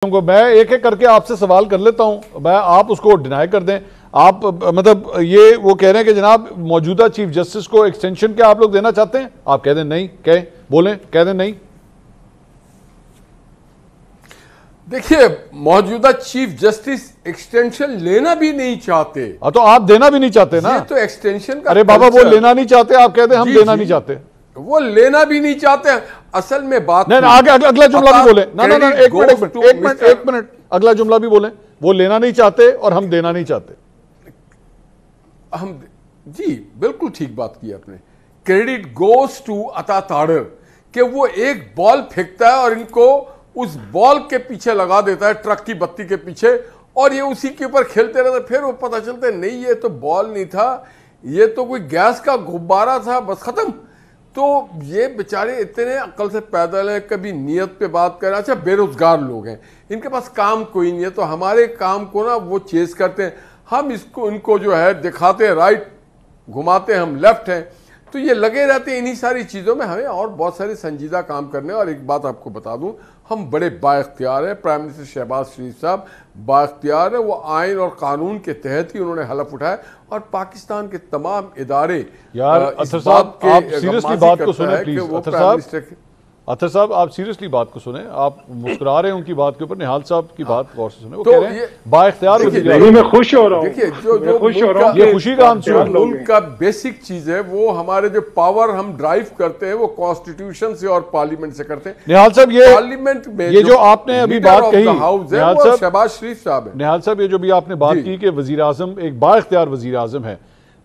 को मैं एक एक करके आपसे सवाल कर लेता हूं, मैं आप उसको डिनाई कर दें। आप मतलब ये वो कह रहे हैं कि जनाब मौजूदा चीफ जस्टिस को एक्सटेंशन क्या आप लोग देना चाहते हैं? आप कह दें नहीं, कहें बोलें, कह दें नहीं। देखिए, मौजूदा चीफ जस्टिस एक्सटेंशन लेना भी नहीं चाहते। तो आप देना भी नहीं चाहते ना? ये तो एक्सटेंशन का अरे बाबा वो लेना नहीं चाहते, आप कहते हैं हम देना नहीं चाहते। वो लेना भी नहीं चाहते। असल में बात नहीं, आगे अगला जुमला भी बोले ना, एक मिनट अगला जुमला भी बोले। वो लेना नहीं चाहते और हम देना नहीं चाहते। हम जी बिल्कुल ठीक बात की आपने। क्रेडिट गोज टू अता ताड़र कि वो एक बॉल फेंकता है और इनको उस बॉल के पीछे लगा देता है, ट्रक की बत्ती के पीछे, और ये उसी के ऊपर खेलते रहते। फिर वो पता चलता है नहीं ये तो बॉल नहीं था, ये तो कोई गैस का गुब्बारा था, बस खत्म। तो ये बेचारे इतने अक्ल से पैदल है, कभी नियत पे बात कर। अच्छा, बेरोजगार लोग हैं, इनके पास काम कोई नहीं है, तो हमारे काम को ना वो चेस करते हैं। हम इसको इनको जो है दिखाते हैं राइट, घुमाते हैं हम लेफ्ट हैं। तो ये लगे रहते हैं इन्हीं सारी चीज़ों में। हमें और बहुत सारे संजीदा काम करने। और एक बात आपको बता दूं, हम बड़े बाइख्तियार हैं। प्राइम मिनिस्टर शहबाज शरीफ साहब बाइख्तियार है। वो आइन और कानून के तहत ही उन्होंने हलफ उठाया और पाकिस्तान के तमाम इदारे यार अतर साहब आप सीरियसली बात को सुने प्लीज। अतर साहब आप सीरियसली बात को सुने। आप मुस्कुरा रहे हैं उनकी बात के ऊपर। निहाल साहब की बात गौर से सुने। वो कह रहे हैं बाइख्तियार मैं खुश हो रहा हूँ। देखिए जो खुश हो रहा हूँ, ये खुशी का आंसर है। मुल्क का बेसिक चीज है वो हमारे जो पावर हम ड्राइव करते हैं वो कॉन्स्टिट्यूशन से और पार्लियामेंट से करते हैं। निहाल साहब ये पार्लियामेंट में ये जो आपने अभी बात कही शहबाज शरीफ साहब है। निहाल साहब ये जो भी आपने बात की कि वजीर आजम एक बाइख्तियार वजीर आजम है,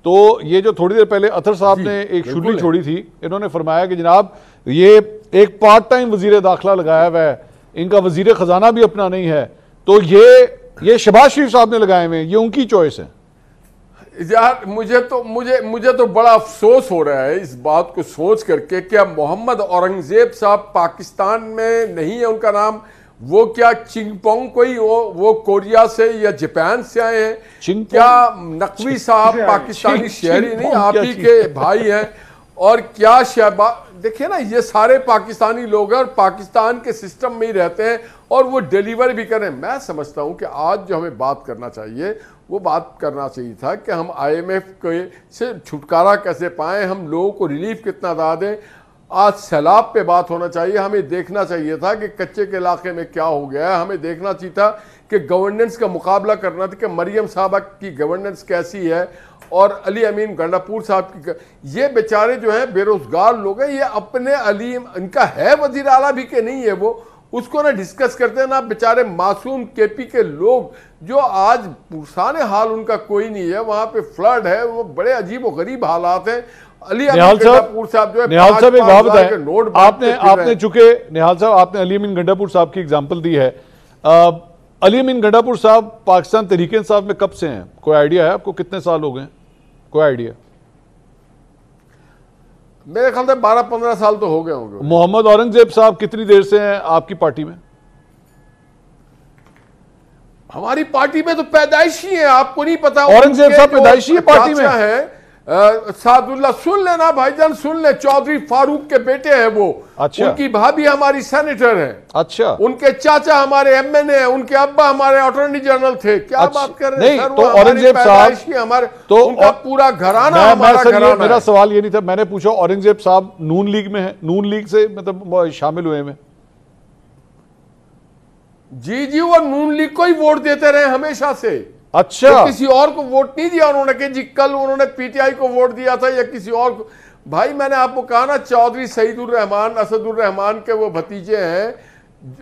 तो ये जो थोड़ी देर पहले अतर साहब ने एक शुगली छोड़ी थी, इन्होंने फरमाया कि जनाब ये एक पार्ट टाइम वजीर दाखिला लगाया हुआ है, इनका वजीर खजाना भी अपना नहीं है, तो ये शहबाज शरीफ साहब ने लगाए हुए हैं, ये उनकी चॉइस है। यार मुझे तो बड़ा अफसोस हो रहा है इस बात को सोच करके, क्या मोहम्मद औरंगजेब साहब पाकिस्तान में नहीं है उनका नाम? वो क्या चिंगपोंग कोई वो कोरिया से या जापान से आए हैं? क्या नकवी साहब पाकिस्तानी शहरी नहीं, आप ही के भाई हैं? और क्या शहबाज, देखिए ना, ये सारे पाकिस्तानी लोग हैं और पाकिस्तान के सिस्टम में ही रहते हैं और वो डिलीवर भी कर रहे हैं। मैं समझता हूं कि आज जो हमें बात करना चाहिए वो बात करना चाहिए था कि हम IMF से छुटकारा कैसे पाएं, हम लोगों को रिलीफ कितना दा दें। आज सैलाब पे बात होना चाहिए। हमें देखना चाहिए था कि कच्चे के इलाके में क्या हो गया है। हमें देखना चाहिए था कि गवर्नेंस का मुकाबला करना था कि मरियम साहबा की गवर्नेंस कैसी है और अली अमीन गंडापुर साहब की। ये बेचारे जो हैं बेरोजगार लोग हैं, ये अपने अली इनका है वजीर आला भी कि नहीं है, वो उसको ना डिस्कस करते हैं ना। बेचारे मासूम KP के लोग जो आज पुरसाने हाल उनका कोई नहीं है, वहां पे फ्लड है, वो बड़े अजीब और गरीब हालात हैं। निहाल साहब जो है निहाल साहब एक बात बताएं, आपने चूंकि निहाल साहब आपने अली अमीन गंडापुर साहब की एग्जांपल दी है। अली अमीन गंडापुर साहब पाकिस्तान तहरीक इंसाफ में कब से हैं? कोई आइडिया है आपको कितने साल हो गए? कोई आइडिया? मेरे ख्याल से 12-15 साल तो हो गए होंगे। मोहम्मद औरंगजेब साहब कितनी देर से हैं आपकी पार्टी में? हमारी पार्टी में तो पैदाइशी है, आपको नहीं पता? औरंगजेब साहब पैदाइशी है पार्टी में है। सादुल्ला सुन लेना भाईजान, सुन ले, चौधरी फारूक के बेटे हैं वो। अच्छा। उनकी भाभी हमारी सेनेटर है। अच्छा। उनके चाचा हमारे MNA हैं, उनके अब्बा हमारे अटॉर्नी जनरल थे। क्या अच्छा। बात कर रहे हैं नहीं, तो औरंगजेब साहब हमारे तो उनका पूरा घराना हमारा घराना है। मेरा सवाल ये नहीं था, मैंने पूछा औरंगजेब साहब नून लीग में है, नून लीग से मतलब शामिल हुए में? जी वो नून लीग को ही वोट देते रहे हमेशा से। अच्छा। तो किसी और को वोट नहीं दिया उन्होंने कि जी कल उन्होंने PTI को वोट दिया था या किसी और को। भाई मैंने आपको कहा ना, चौधरी सईदुर रहमान असदुर रहमान के वो भतीजे हैं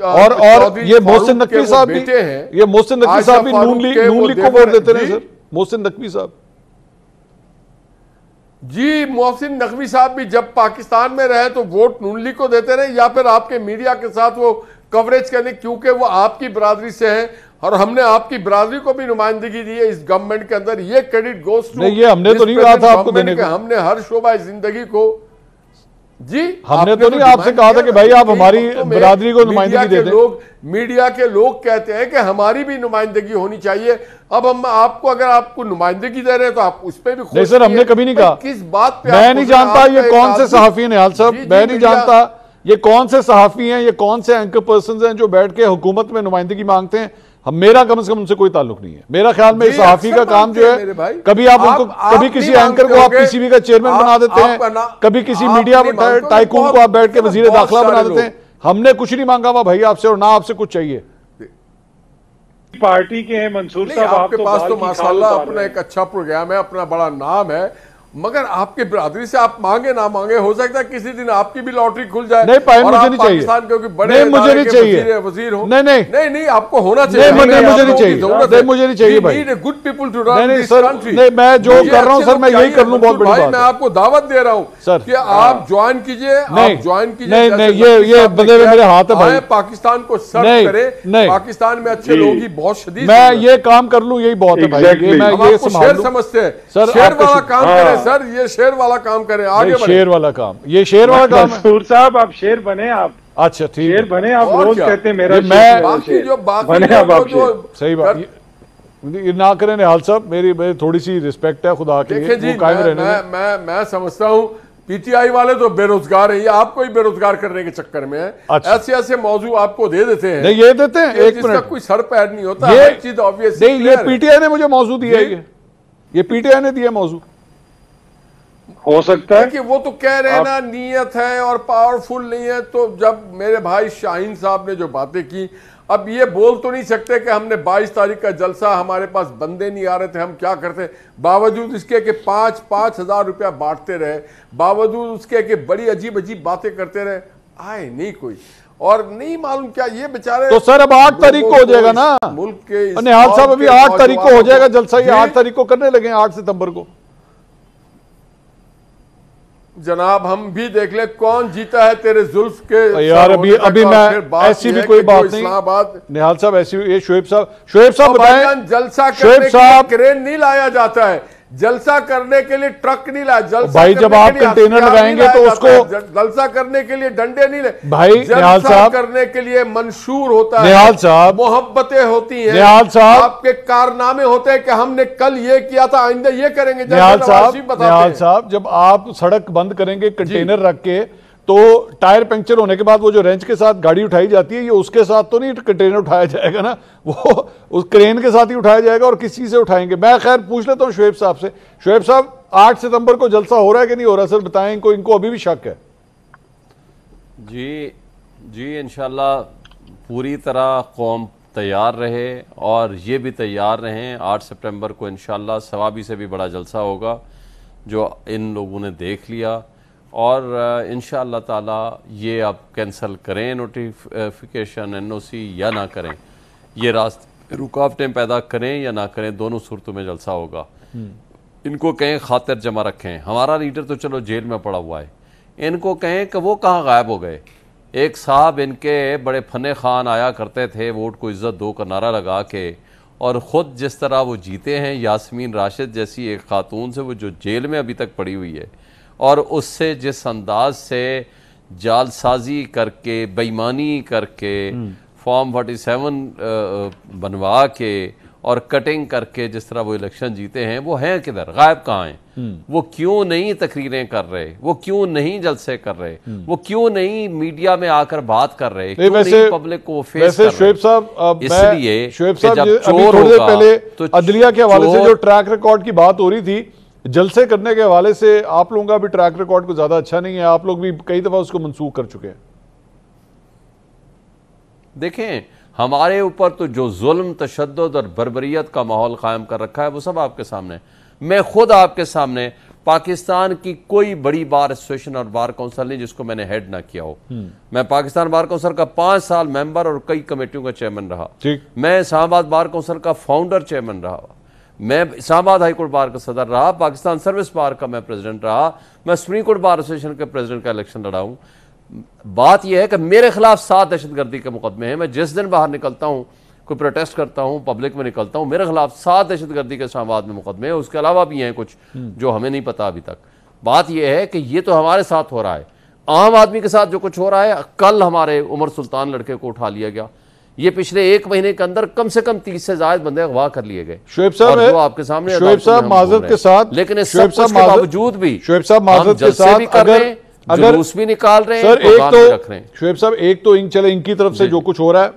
और ये मोहसिन नकवी साहब भी हैं। ये मोहसिन नकवी साहब भी नून लीग को वोट देते रहे सर। मोहसिन नकवी साहब जी, मोहसिन नकवी साहब भी जब पाकिस्तान में रहे तो वोट नून लीग को देते रहे या फिर आपके मीडिया के साथ वो कवरेज करने, क्योंकि वो आपकी बरादरी से हैं और हमने आपकी बरादरी को भी नुमाइंदगी दी है इस गवर्नमेंट के अंदर। ये क्रेडिट गोस टू, ये हमने तो नहीं कहा था आपको देने को। हमने हर शोबा जिंदगी को जी हमने तो नहीं आपसे कहा था कि भाई आप हमारी बरादरी को नुमाइंदगी दे दें। लोग मीडिया के लोग कहते हैं कि हमारी भी नुमाइंदगी होनी चाहिए। अब हम आपको अगर आपको नुमाइंदगी दे रहे हैं तो आप उस पर भी नहीं सर, हमने कभी नहीं कहा। किस बात पे? मैं नहीं जानता ये कौन से सहाफी हैं निहाल साहब, मैं नहीं जानता ये कौन से सहाफी हैं, ये कौन से एंकर पर्सन हैं जो बैठ के हुकूमत में नुमाइंदगी मांगते हैं? हम मेरा कम से कम उनसे कोई ताल्लुक नहीं है। मेरा ख्याल में सहाफी का काम जो है, कभी आप उनको, कभी किसी एंकर को आप पीसीबी का चेयरमैन बना देते हैं, कभी किसी मीडिया टाइकून को आप बैठ के वजीर दाखिला बना देते हैं। हमने कुछ नहीं मांगा हुआ भाई आपसे, और ना आपसे कुछ चाहिए। पार्टी के हैं मंसूर साहब, आपके पास तो माशाल्लाह अपना एक अच्छा प्रोग्राम है, अपना बड़ा नाम है, मगर आपके बिरादरी से आप मांगे ना मांगे, हो सकता है किसी दिन आपकी भी लॉटरी खुल जाए। नहीं पाए, मुझे नहीं चाहिए, क्योंकि बड़े नहीं मुझे नहीं चाहिए, वजीर हो। नहीं नहीं नहीं नहीं आपको होना चाहिए, मुझे नहीं चाहिए, नहीं मुझे नहीं चाहिए भाई। Good people to run this country. नहीं मैं जो कर रहा हूँ सर, मैं यही कर लूँ, बहुत बड़ी बात है। मैं आपको दावत दे रहा हूँ सर कि आप ज्वाइन कीजिए, आप ज्वाइन कीजिए। नहीं नहीं ये बदले में मेरे हाथ है भाई, पाकिस्तान को सर्व करे, पाकिस्तान में अच्छे लोग ही बहुत शदीद, मैं ये काम कर लूँ यही बहुत है भाई। मैं ये शेर समझते हैं सर, शेर वाला काम करें सर, ये शेर वाला काम करें, आगे शेर वाला काम, ये शेर वाला काम है। मंसूर साहब आप शेर बने, आप अच्छा ठीक शेर बने, आप रोज कहते हैं मेरा मैं बाकी जो सही बात ये ना करें निहाल साहब, मेरी थोड़ी सी रिस्पेक्ट है खुदा के लिए, वो कायम रहने। मैं समझता हूँ पीटीआई वाले तो बेरोजगार है, ये आपको ही बेरोजगार करने के चक्कर में है। अच्छा। ऐसे ऐसे मौजू आपको दे देते हैं, नहीं ये देते हैं, एक मिनट, कोई सर पैर नहीं होता, ये चीज ऑब्वियस नहीं, ये पीटीआई ने मुझे मौजू दिया है, ये पीटीआई ने दिया मौजू, हो सकता है कि वो तो कह रहे हैं ना नीयत है और पावरफुल नहीं है। तो जब मेरे भाई शाहीन साहब ने जो बातें की, अब ये बोल तो नहीं सकते कि हमने 22 तारीख का जलसा, हमारे पास बंदे नहीं आ रहे थे, हम क्या करते, बावजूद इसके कि 5-5 हजार रुपया बांटते रहे, बावजूद उसके कि बड़ी अजीब अजीब बातें करते रहे, आए नहीं कोई, और नहीं मालूम क्या ये बेचारे। तो सर अब 8 तारीख को हो जाएगा ना मुल्क के, निहाल साहब अभी 8 तारीख को हो जाएगा जलसा, ये 8 तारीख को करने लगे, 8 सितंबर को। जनाब हम भी देख ले कौन जीता है तेरे जुल्फ के यार, अभी मैं ऐसी भी कोई बात नहीं, निहाल साहब ऐसी, ये शोएब साहब बताएं, जलसा करने के लिए क्रेन नहीं लाया जाता है, जलसा करने के लिए ट्रक नहीं लाया, जलसा भाई जब आप कंटेनर लगाएंगे तो उसको, जलसा करने के लिए डंडे नहीं ले भाई, निहाल साहब करने के लिए मंशूर होता है, निहाल साहब मोहब्बतें होती हैं, निहाल साहब आपके कारनामे होते हैं कि हमने कल ये किया था, आइंदा ये करेंगे। निहाल साहब जब आप सड़क बंद करेंगे कंटेनर रख के, तो टायर पंक्चर होने के बाद वो जो रेंच के साथ गाड़ी उठाई जाती है, ये उसके साथ तो नहीं कंटेनर उठाया जाएगा ना, वो उस क्रेन के साथ ही उठाया जाएगा, और किस चीज से उठाएंगे। मैं खैर पूछ लेता हूँ शोएब साहब से। शोएब साहब 8 सितंबर को जलसा हो रहा है कि नहीं हो रहा, सर बताएं, इनको अभी भी शक है? जी इंशाल्लाह पूरी तरह कौम तैयार रहे, और ये भी तैयार रहें, 8 सितंबर को इंशाल्लाह सवाबी से भी बड़ा जलसा होगा जो इन लोगों ने देख लिया, और इंशाअल्लाह ताला ये आप कैंसिल करें नोटिफिकेशन एनओसी या ना करें, ये रास्ते रुकावटें पैदा करें या ना करें, दोनों सूरतों में जलसा होगा। इनको कहें खातिर जमा रखें, हमारा लीडर तो चलो जेल में पड़ा हुआ है, इनको कहें कि वो कहाँ गायब हो गए। एक साहब इनके बड़े फने खान आया करते थे, वोट को इज्जत दो का नारा लगा के, और ख़ुद जिस तरह वो जीते हैं, यास्मीन राशिद जैसी एक खातून से वो जो जेल में अभी तक पड़ी हुई है, और उससे जिस अंदाज से जालसाजी करके, बेईमानी करके, फॉर्म 47 बनवा के और कटिंग करके जिस तरह वो इलेक्शन जीते हैं, वो हैं किधर, गायब कहाँ हैं? वो क्यों नहीं तकरीरें कर रहे, वो क्यों नहीं जलसे कर रहे, वो क्यों नहीं मीडिया में आकर बात कर रहे, क्यों नहीं पब्लिक को फेस कर रहे? शोएब साहब, इसलिए शोएब साहब जब चोर होगा पहले तो अदलिया के हवाले से जो ट्रैक रिकॉर्ड की बात हो रही थी, जलसे करने के हवाले से आप लोगों का भी ट्रैक रिकॉर्ड को ज्यादा अच्छा नहीं है, आप लोग भी कई दफा उसको मंसूख कर चुके हैं। देखें हमारे ऊपर तो जो जुल्म, तशद्दुद और बर्बरियत का माहौल कायम कर रखा है वो सब आपके सामने, मैं खुद आपके सामने, पाकिस्तान की कोई बड़ी बार एसोसिएशन और बार काउंसिल नहीं जिसको मैंने हेड ना किया हो। मैं पाकिस्तान बार काउंसिल का 5 साल मेंबर और कई कमेटियों का चेयरमैन रहा, मैं इस्लामाबाद बार काउंसिल का फाउंडर चेयरमैन रहा, मैं इस्लामाबाद हाई कोर्ट बार का सदर रहा, पाकिस्तान सर्विस बार का मैं प्रेसिडेंट रहा, मैं सुप्रीम कोर्ट बार एसोसिएशन के प्रेसिडेंट का इलेक्शन लड़ा हूं। बात यह है कि मेरे खिलाफ 7 दहशतगर्दी के मुकदमे हैं, मैं जिस दिन बाहर निकलता हूं, कोई प्रोटेस्ट करता हूं, पब्लिक में निकलता हूं, मेरे खिलाफ 7 दहशतगर्दी के इस्लामाबाद में मुकदमे हैं, उसके अलावा भी हैं कुछ जो हमें नहीं पता अभी तक। बात यह है कि ये तो हमारे साथ हो रहा है, आम आदमी के साथ जो कुछ हो रहा है, कल हमारे उमर सुल्तान लड़के को उठा लिया गया, ये पिछले 1 महीने के अंदर कम से कम 30 से ज्यादा बंदे अगवा कर लिए गए। शोएब साहब जो आपके सामने, शोएब साहब माजरत के साथ, लेकिन इस सब कुछ के बावजूद भी शोएब साहब माजरत के साथ अगर जुलूस भी निकाल रहे हैं, सर एक प्रोग्राम भी रख रहे हैं। तो शुएब साहब एक तो चले इनकी तरफ से जो कुछ हो रहा है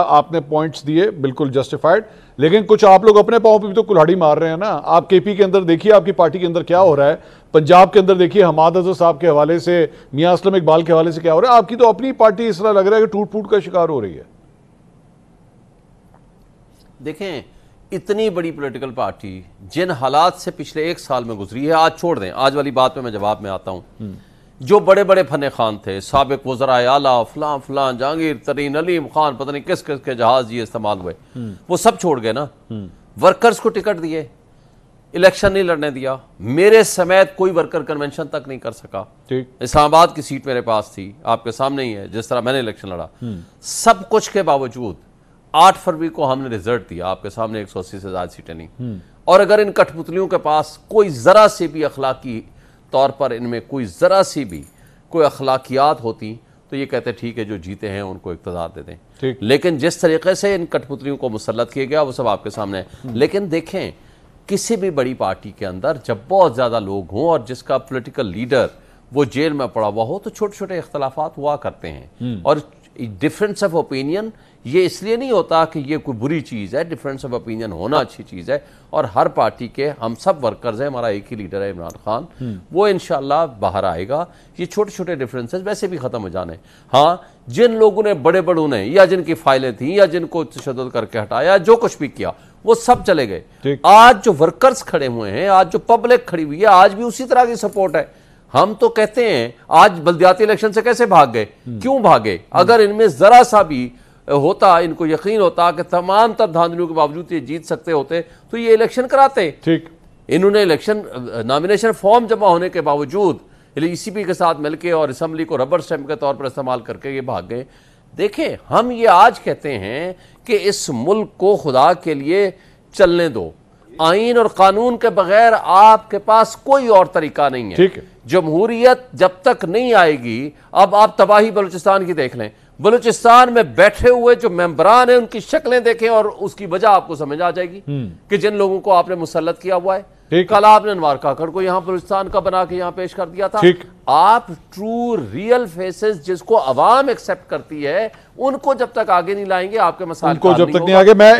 आपने पॉइंट्स दिए बिल्कुल जस्टिफाइड, लेकिन कुछ आप लोग अपने पांव पे भी तो कुल्हाड़ी मार रहे हैं ना। आप केपी के अंदर देखिए आपकी पार्टी के अंदर क्या हो रहा है, पंजाब के अंदर देखिए हमाद अजहर साहब के हवाले से, मियां असलम इकबाल के हवाले से क्या हो रहा है। आपकी तो अपनी पार्टी इस तरह लग रहा है कि टूट फूट का शिकार हो रही है। देखें, इतनी बड़ी पॉलिटिकल पार्टी जिन हालात से पिछले 1 साल में गुजरी है, आज छोड़ दें, आज वाली बात में मैं जवाब में आता हूं। जो बड़े बड़े फने खान थे, साबिक वज़राए आला, फलां फलां, जहांगीर तरीन, अलीम खान, पता नहीं किस किस के जहाज ये इस्तेमाल हुए, वो सब छोड़ गए ना। वर्कर्स को टिकट दिए, इलेक्शन नहीं लड़ने दिया, मेरे समेत कोई वर्कर कन्वेंशन तक नहीं कर सका। इस्लामाबाद की सीट मेरे पास थी, आपके सामने ही है, जिस तरह मैंने इलेक्शन लड़ा। सब कुछ के बावजूद 8 फरवरी को हमने रिजल्ट दिया, आपके सामने 180 से ज्यादा सीटें नहीं। और अगर इन कठपुतलियों के पास कोई जरा से भी अखलाकी तौर पर इनमें कोई जरा सी भी कोई अखलाकियात होती तो ये कहते ठीक है जो जीते हैं उनको इक़्तिदार दे दें। लेकिन जिस तरीके से इन कठपुतलियों को मुसल्लत किया गया वो सब आपके सामने है। लेकिन देखें, किसी भी बड़ी पार्टी के अंदर जब बहुत ज़्यादा लोग हों और जिसका पॉलिटिकल लीडर वो जेल में पड़ा हुआ हो तो छोटे छोटे इख्तलाफात हुआ करते हैं। और डिफरेंस ऑफ ओपिनियन ये इसलिए नहीं होता कि ये कोई बुरी चीज़ है, डिफरेंस ऑफ ओपिनियन होना अच्छी चीज़ है। और हर पार्टी के हम सब वर्कर्स हैं, हमारा एक ही लीडर है इमरान खान, वो इंशाल्लाह बाहर आएगा। ये छोटे छोटे डिफरेंसेस वैसे भी ख़त्म हो जाने। हाँ, जिन लोगों ने बड़े बड़ों ने या जिनकी फाइलें थी या जिनको तशद्दुद करके हटाया, जो कुछ भी किया वो सब चले गए। आज जो वर्कर्स खड़े हुए हैं, आज जो पब्लिक खड़ी हुई है, आज भी उसी तरह की सपोर्ट है। हम तो कहते हैं आज बल्दियाती इलेक्शन से कैसे भाग गए, क्यों भागे? अगर इनमें जरा सा भी होता, इनको यकीन होता कि तमाम तब धांधलियों के बावजूद ये जीत सकते होते तो ये इलेक्शन कराते। ठीक, इन्होंने इलेक्शन नॉमिनेशन फॉर्म जमा होने के बावजूद ईसीपी के साथ मिलकर और असम्बली को रबर स्टैम्प के तौर पर इस्तेमाल करके ये भाग गए। देखें, हम ये आज कहते हैं कि इस मुल्क को खुदा के लिए चलने दो, आइन और कानून के बगैर आपके पास कोई और तरीका नहीं है। ठीक है, जमहूरियत जब तक नहीं आएगी, अब आप तबाही बलूचिस्तान की देख लें, बलूचिस्तान में बैठे हुए जो मेंबरान हैं उनकी शक्लें देखें और उसकी वजह आपको समझ आ जाएगी कि जिन लोगों को आपने मुसल्लत किया हुआ है। कल आपने अनवार काकड़ को यहां बलूचिस्तान का बना के यहां पेश कर दिया था। आप ट्रू रियल फेसेस जिसको अवाम एक्सेप्ट करती है उनको जब तक आगे नहीं लाएंगे आपके मसाइल जब तक नहीं आगे। मैं